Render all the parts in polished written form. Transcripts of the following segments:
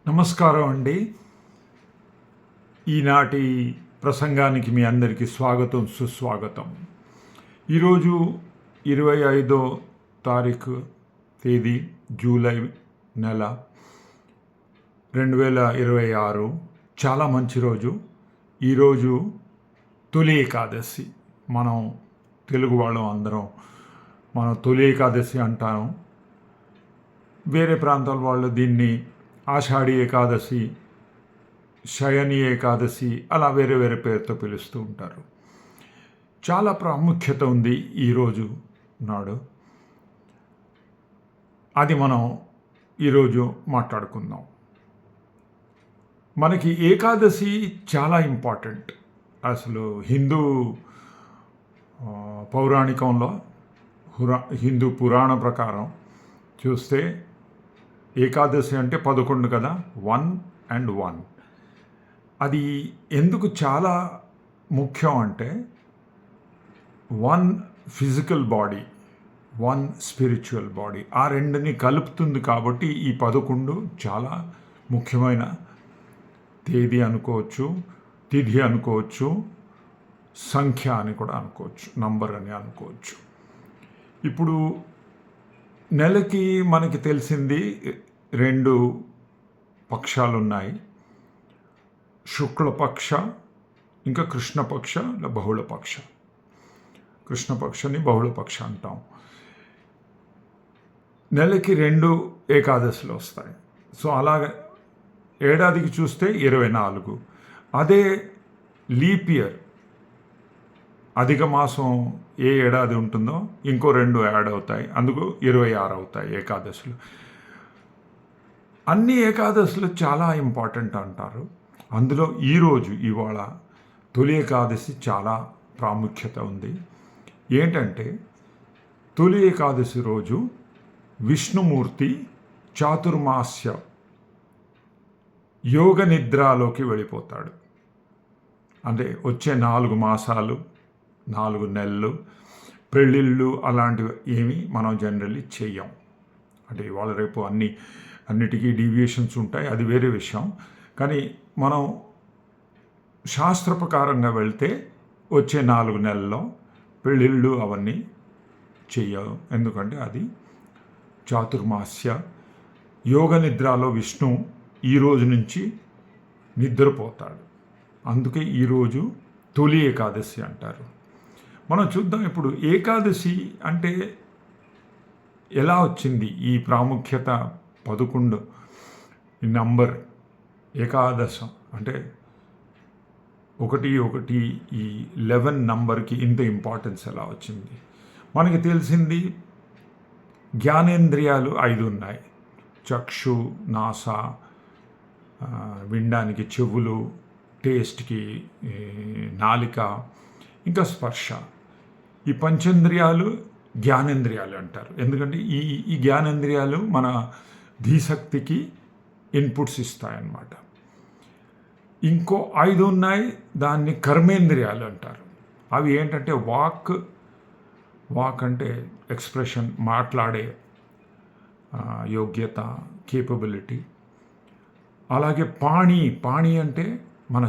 నమస్కారం అండి. ఈనాటి ప్రసంగానికి మీ అందరికీ స్వాగతం, సుస్వాగతం. ఈరోజు 25వ తారీఖు తేదీ జూలై నెల 2026. చాలా మంచి రోజు. ఈరోజు తొలి ఏకాదశి. మనం తెలుగు వాళ్ళం అందరం మనం తొలి ఏకాదశి అంటాము. వేరే ప్రాంతాల వాళ్ళు దీన్ని ఆషాఢి ఏకాదశి, శయని ఏకాదశి అలా వేరే వేరే పేరుతో పిలుస్తూ ఉంటారు. చాలా ప్రాముఖ్యత ఉంది ఈరోజు నాడు. అది మనం ఈరోజు మాట్లాడుకుందాం. మనకి ఏకాదశి చాలా ఇంపార్టెంట్. అసలు హిందూ పౌరాణికంలో హిందూ పురాణ ప్రకారం చూస్తే ఏకాదశి అంటే 11 కదా, 1 and 1. అది ఎందుకు చాలా ముఖ్యం అంటే 1 ఫిజికల్ బాడీ, 1 స్పిరిచువల్ బాడీ, ఆ రెండుని కలుపుతుంది. కాబట్టి ఈ 11 చాలా ముఖ్యమైన తేదీ అనుకోవచ్చు, తిథి అనుకోవచ్చు, సంఖ్య అని కూడా అనుకోవచ్చు, నంబర్ అని అనుకోవచ్చు. ఇప్పుడు నెలకి మనకి తెలిసింది 2 పక్షాలు ఉన్నాయి. శుక్లపక్ష, ఇంకా కృష్ణపక్ష, బహుళపక్ష. కృష్ణపక్షని బహుళపక్ష అంటాం. నెలకి 2 ఏకాదశులు వస్తాయి. సో అలాగే ఏడాదికి చూస్తే 24. అదే లీప్ ఇయర్, అధిక మాసం ఏ ఏడాది ఉంటుందో ఇంకో 2 యాడ్ అవుతాయి, అందుకు 26 అవుతాయి ఏకాదశులు. అన్ని ఏకాదశులు చాలా ఇంపార్టెంట్ అంటారు. అందులో ఈరోజు ఇవాళ తొలి ఏకాదశి చాలా ప్రాముఖ్యత ఉంది. ఏంటంటే తొలి ఏకాదశి రోజు విష్ణుమూర్తి చాతుర్మాస్య యోగ నిద్రలోకి వెళ్ళిపోతాడు. అంటే వచ్చే 4 మాసాలు, 4 నెలలు పెళ్ళిళ్ళు అలాంటివి ఏమి మనం జనరల్లీ చెయ్యం. అంటే ఇవాళ రేపు అన్నిటికీ డీవియేషన్స్ ఉంటాయి, అది వేరే విషయం. కానీ మనం శాస్త్ర ప్రకారంగా వెళ్తే వచ్చే 4 నెలల్లో పెళ్ళిళ్ళు అవన్నీ చెయ్యం. ఎందుకంటే అది చాతుర్మాస్య యోగ నిద్రలో విష్ణు ఈరోజు నుంచి నిద్రపోతాడు. అందుకే ఈరోజు తొలి ఏకాదశి అంటారు. మనం చూద్దాం ఇప్పుడు ఏకాదశి అంటే ఎలా వచ్చింది. ఈ ప్రాముఖ్యత 11 నంబర్ ఏకాదశం అంటే 1 ఈ 11 నంబర్కి ఇంత ఇంపార్టెన్స్ ఎలా వచ్చింది. మనకి తెలిసింది జ్ఞానేంద్రియాలు 5 ఉన్నాయి. చక్షు, నాస, వినడానికి చెవులు, టేస్ట్కి నాలిక, ఇంకా స్పర్శ. ఈ పంచేంద్రియాలు జ్ఞానేంద్రియాలు అంటారు. ఎందుకంటే ఈ జ్ఞానేంద్రియాలు మన ధీశక్తికి ఇన్పుట్స్ ఇస్తాయన్నమాట. ఇంకో 5 ఉన్నాయి, దాన్ని కర్మేంద్రియాలు అంటారు. అవి ఏంటంటే వాక్ అంటే ఎక్స్ప్రెషన్, మాట్లాడే యోగ్యత, కేపబిలిటీ. అలాగే పాణి అంటే మన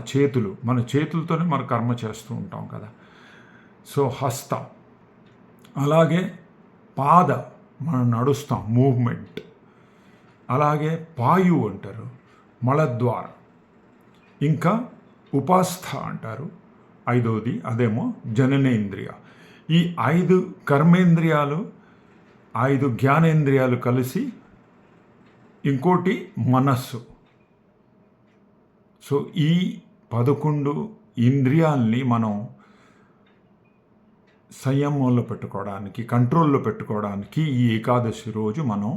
చేతులతోనే మన కర్మ చేస్తూ ఉంటాం కదా, సో హస్త. అలాగే పాద, మనం నడుస్తాం, మూవ్మెంట్. అలాగే పాయు అంటారు, మలద్వార. ఇంకా ఉపాస్థ అంటారు 5వది, అదేమో జననేంద్రియ. ఈ 5 కర్మేంద్రియాలు, 5 జ్ఞానేంద్రియాలు కలిసి ఇంకోటి మనస్సు. సో ఈ 11 ఇంద్రియాల్ని మనం సంయమంలో పెట్టుకోవడానికి, కంట్రోల్లో పెట్టుకోవడానికి ఈ ఏకాదశి రోజు మనం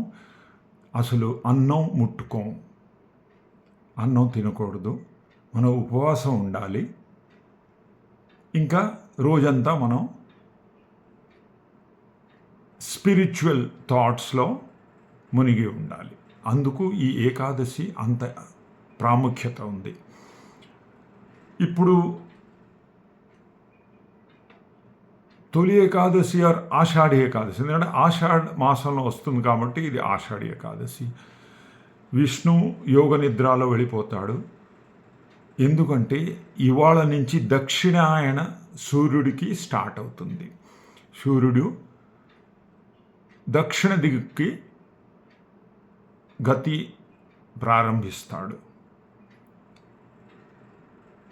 అసలు అన్నం తినకూడదు, మనం ఉపవాసం ఉండాలి. ఇంకా రోజంతా మనం స్పిరిచువల్ థాట్స్లో మునిగి ఉండాలి. అందుకు ఈ ఏకాదశి అంత ప్రాముఖ్యత ఉంది. ఇప్పుడు తొలి ఏకాదశి ఆర్ ఆషాఢి ఏకాదశి, ఎందుకంటే ఆషాఢ మాసంలో వస్తుంది కాబట్టి ఇది ఆషాఢి ఏకాదశి. విష్ణు యోగ నిద్రలో వెళ్ళిపోతాడు. ఎందుకంటే ఇవాళ నుంచి దక్షిణాయన సూర్యుడికి స్టార్ట్ అవుతుంది. సూర్యుడు దక్షిణ దిగుకి గతి ప్రారంభిస్తాడు.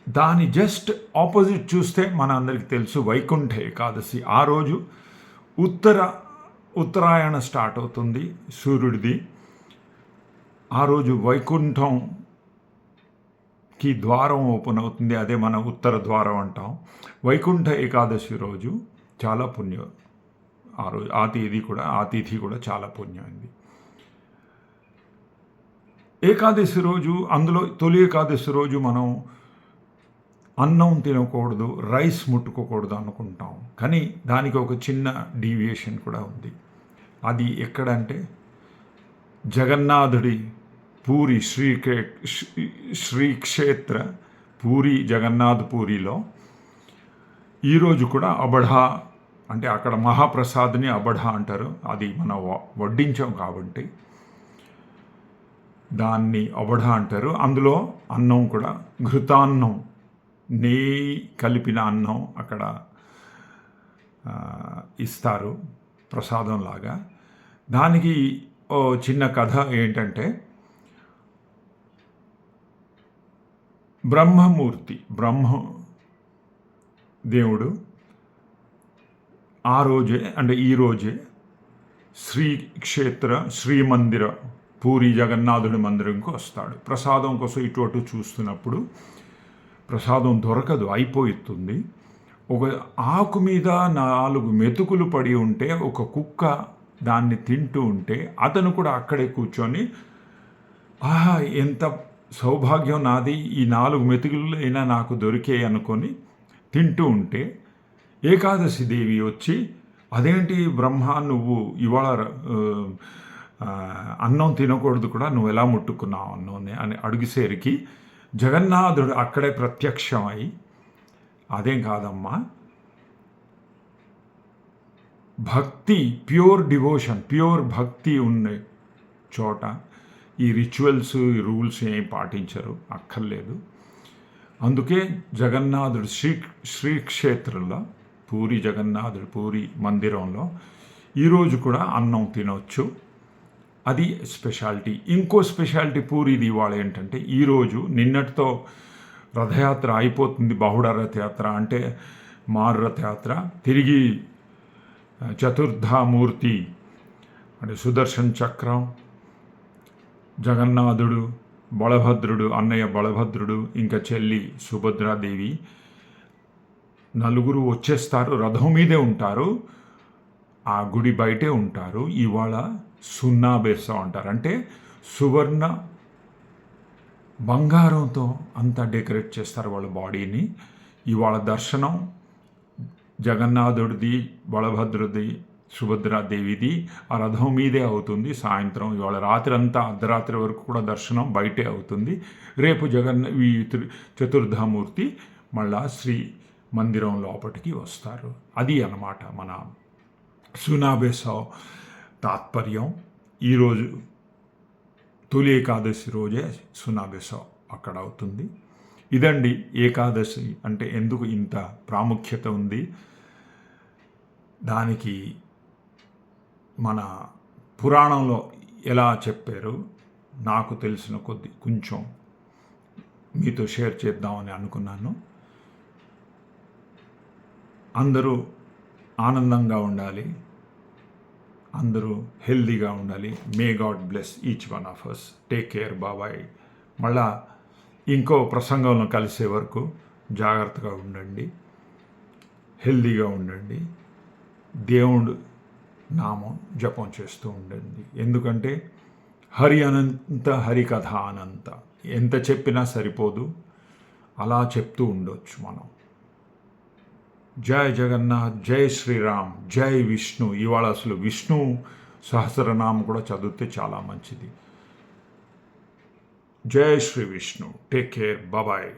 దాని జస్ట్ ఆపోజిట్ చూస్తే మన అందరికీ తెలుసు వైకుంఠ ఏకాదశి. ఆ రోజు ఉత్తరాయణ స్టార్ట్ అవుతుంది సూర్యుడిది. ఆ రోజు వైకుంఠంకి ద్వారం ఓపెన్ అవుతుంది. అదే మన ఉత్తర ద్వారం అంటాం. వైకుంఠ ఏకాదశి రోజు చాలా పుణ్యం. ఆ రోజు ఆ తిథి కూడా చాలా పుణ్యమైంది. ఏకాదశి రోజు, అందులో తొలి ఏకాదశి రోజు మనం అన్నం తినకూడదు, రైస్ ముట్టుకోకూడదు అనుకుంటాం. కానీ దానికి ఒక చిన్న డీవియేషన్ కూడా ఉంది. అది ఎక్కడంటే జగన్నాథుడి పూరి శ్రీక్షేత్ర పూరి జగన్నాథ్ పూరిలో ఈరోజు కూడా అబఢా అంటే అక్కడ మహాప్రసాద్ని అబఢా అంటారు. అది మనం వడ్డించాం కాబట్టి దాన్ని అబఢా అంటారు. అందులో అన్నం కూడా ఘృతాన్నం, నెయ్యి కలిపిన అన్నం అక్కడ ఇస్తారు ప్రసాదంలాగా. దానికి ఓ చిన్న కథ ఏంటంటే, బ్రహ్మ దేవుడు ఆ రోజే అంటే ఈరోజే శ్రీమందిర పూరి జగన్నాథుడి మందిరంకి వస్తాడు. ప్రసాదం కోసం ఇటు అటు చూస్తున్నప్పుడు ప్రసాదం దొరకదు, అయిపోతుంది. ఒక ఆకు మీద 4 మెతుకులు పడి ఉంటే ఒక కుక్క దాన్ని తింటూ ఉంటే అతను కూడా అక్కడే కూర్చొని, ఆహా ఎంత సౌభాగ్యం నాది, ఈ 4 మెతుకులు అయినా నాకు దొరికే అనుకొని తింటూ ఉంటే ఏకాదశి దేవి వచ్చి, అదేంటి బ్రహ్మ, నువ్వు ఇవాళ అన్నం తినకూడదు కూడా, నువ్వు ఎలా ముట్టుకున్నావు అన్నం అని అడిగేసరికి జగన్నాథుడు అక్కడే ప్రత్యక్షమై, అదేం కాదమ్మా, భక్తి, ప్యూర్ డివోషన్, ప్యూర్ భక్తి ఉన్న చోట ఈ రిచువల్స్, ఈ రూల్స్ ఏం పాటించరు, అక్కర్లేదు. అందుకే జగన్నాథుడు శ్రీక్షేత్రంలో పూరి జగన్నాథుడు పూరి మందిరంలో ఈరోజు కూడా అన్నం తినవచ్చు. అది స్పెషాలిటీ. ఇంకో స్పెషాలిటీ పూరిది ఇవాళ ఏంటంటే, ఈరోజు నిన్నటితో రథయాత్ర అయిపోతుంది. బహుళ రథయాత్ర అంటే మారు రథయాత్ర. తిరిగి చతుర్థమూర్తి అంటే సుదర్శన్ చక్రం, జగన్నాథుడు, బలభద్రుడు, అన్నయ్య బలభద్రుడు, ఇంకా చెల్లి సుభద్రాదేవి నలుగురు వచ్చేస్తారు. రథం మీదే ఉంటారు, ఆ గుడి బయటే ఉంటారు. ఇవాళ సున్నాబేసం అంటారు. అంటే సువర్ణ బంగారంతో అంతా డెకరేట్ చేస్తారు వాళ్ళ బాడీని. ఇవాళ దర్శనం జగన్నాథుడిది, బలభద్రుడి, సుభద్రాదేవిది ఆ రథం మీదే అవుతుంది. సాయంత్రం ఇవాళ రాత్రి అంతా అర్ధరాత్రి వరకు కూడా దర్శనం బయటే అవుతుంది. రేపు ఈ చతుర్థమూర్తి మళ్ళా శ్రీ మందిరం లోపలికి వస్తారు. అది అన్నమాట మన సునాబేసవ తాత్పర్యం. ఈరోజు తొలి ఏకాదశి రోజే సునాబేసవ అక్కడ అవుతుంది. ఇదండి ఏకాదశి అంటే ఎందుకు ఇంత ప్రాముఖ్యత ఉంది. దానికి మన పురాణంలో ఎలా చెప్పారు నాకు తెలిసిన కొంచెం మీతో షేర్ చేద్దామని అనుకున్నాను. అందరూ ఆనందంగా ఉండాలి, అందరూ హెల్దీగా ఉండాలి. May God bless each one of us. Take care, బాబాయ్. మళ్ళా ఇంకో ప్రసంగంలో కలిసే వరకు జాగ్రత్తగా ఉండండి, హెల్దీగా ఉండండి, దేవుడు నామం జపం చేస్తూ ఉండండి. ఎందుకంటే హరి అనంత, హరికథ అనంత. ఎంత చెప్పినా సరిపోదు, అలా చెప్తూ ఉండొచ్చు మనం. జై జగన్నాథ్, జై శ్రీరామ్, జై విష్ణు. ఇవాళ అసలు విష్ణు సహస్రనామం కూడా చదివితే చాలా మంచిది. జై శ్రీ విష్ణు. టేక్ కేర్, బాబాయ్.